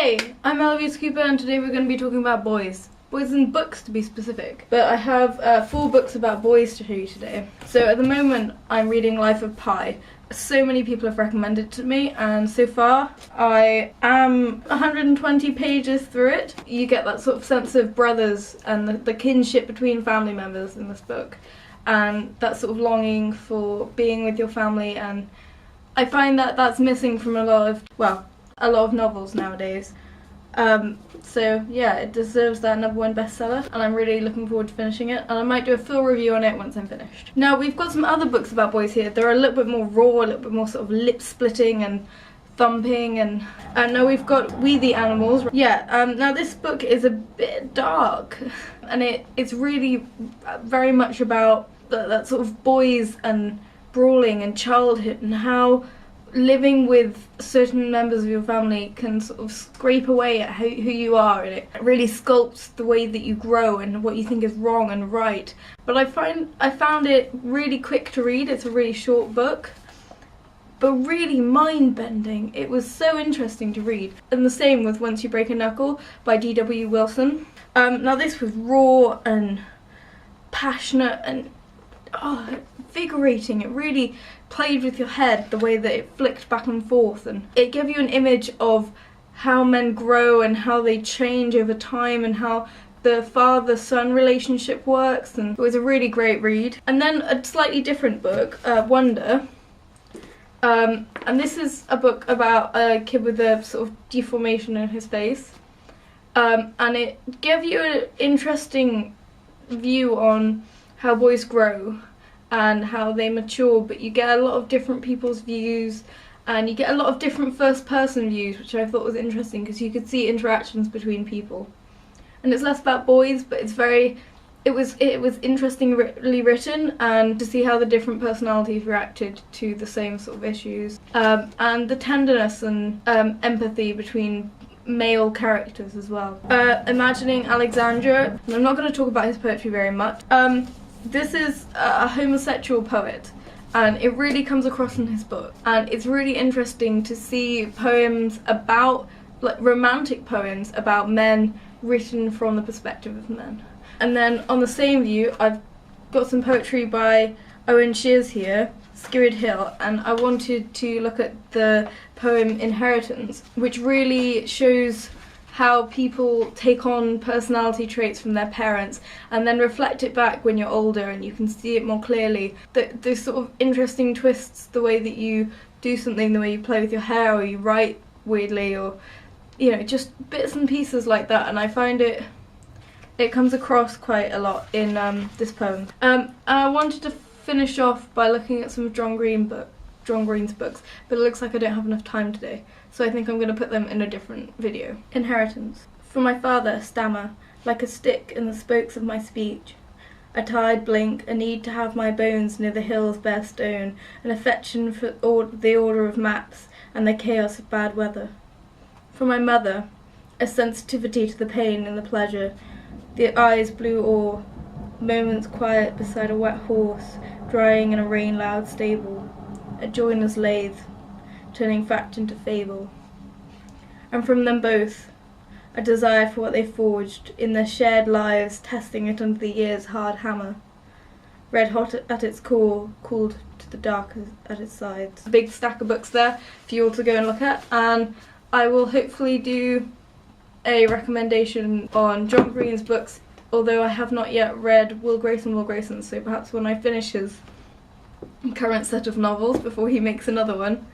Hey, I'm Eloise Cooper and today we're going to be talking about boys. Boys in books to be specific. But I have 4 books about boys to show you today. So at the moment I'm reading Life of Pi. So many people have recommended it to me and so far I am 120 pages through it. You get that sort of sense of brothers and the kinship between family members in this book. And that sort of longing for being with your family, and I find that that's missing from a lot of novels nowadays. So yeah, it deserves that #1 bestseller and I'm really looking forward to finishing it, and I might do a full review on it once I'm finished. Now we've got some other books about boys here. They're a little bit more raw, a little bit more sort of lip splitting and thumping, and now we've got We the Animals. Yeah, now this book is a bit dark and it's really very much about that sort of boys and brawling and childhood and how living with certain members of your family can sort of scrape away at who you are, and it really sculpts the way that you grow and what you think is wrong and right. But I found it really quick to read. It's a really short book, but really mind-bending. It was so interesting to read. And the same with Once You Break a Knuckle by D.W. Willson. Now this was raw and passionate and invigorating. It really played with your head, the way that it flicked back and forth, and it gave you an image of how men grow and how they change over time and how the father-son relationship works, and it was a really great read. And then a slightly different book, Wonder, and this is a book about a kid with a sort of deformation in his face, and it gave you an interesting view on how boys grow and how they mature, but you get a lot of different people's views and you get a lot of different first-person views, which I thought was interesting because you could see interactions between people. And it's less about boys, but it was interestingly written, and to see how the different personalities reacted to the same sort of issues, and the tenderness and empathy between male characters as well. Imagining Alexandria, and I'm not going to talk about his poetry very much. This is a homosexual poet, and it really comes across in his book, and it's really interesting to see poems about, like romantic poems about men written from the perspective of men. And then on the same view I've got some poetry by Owen here, Skirrid Hill, and I wanted to look at the poem Inheritance, which really shows how people take on personality traits from their parents and then reflect it back when you're older, and you can see it more clearly. Those sort of interesting twists, the way that you do something, the way you play with your hair or you write weirdly, or just bits and pieces like that, and I find it comes across quite a lot in this poem. And I wanted to finish off by looking at some of John Green's books, but it looks like I don't have enough time today, so I think I'm going to put them in a different video. Inheritance. For my father, stammer, like a stick in the spokes of my speech. A tired blink, a need to have my bones near the hill's bare stone, an affection for the order of maps and the chaos of bad weather. For my mother, a sensitivity to the pain and the pleasure, the eyes blue awe, moments quiet beside a wet horse, drying in a rain-loud stable, a joiner's lathe, turning fact into fable. And from them both, a desire for what they forged, in their shared lives, testing it under the year's hard hammer. Red hot at its core, cooled to the dark at its sides. A big stack of books there for you all to go and look at, and I will hopefully do a recommendation on John Green's books, although I have not yet read Will Grayson, so perhaps when I finish his current set of novels before he makes another one,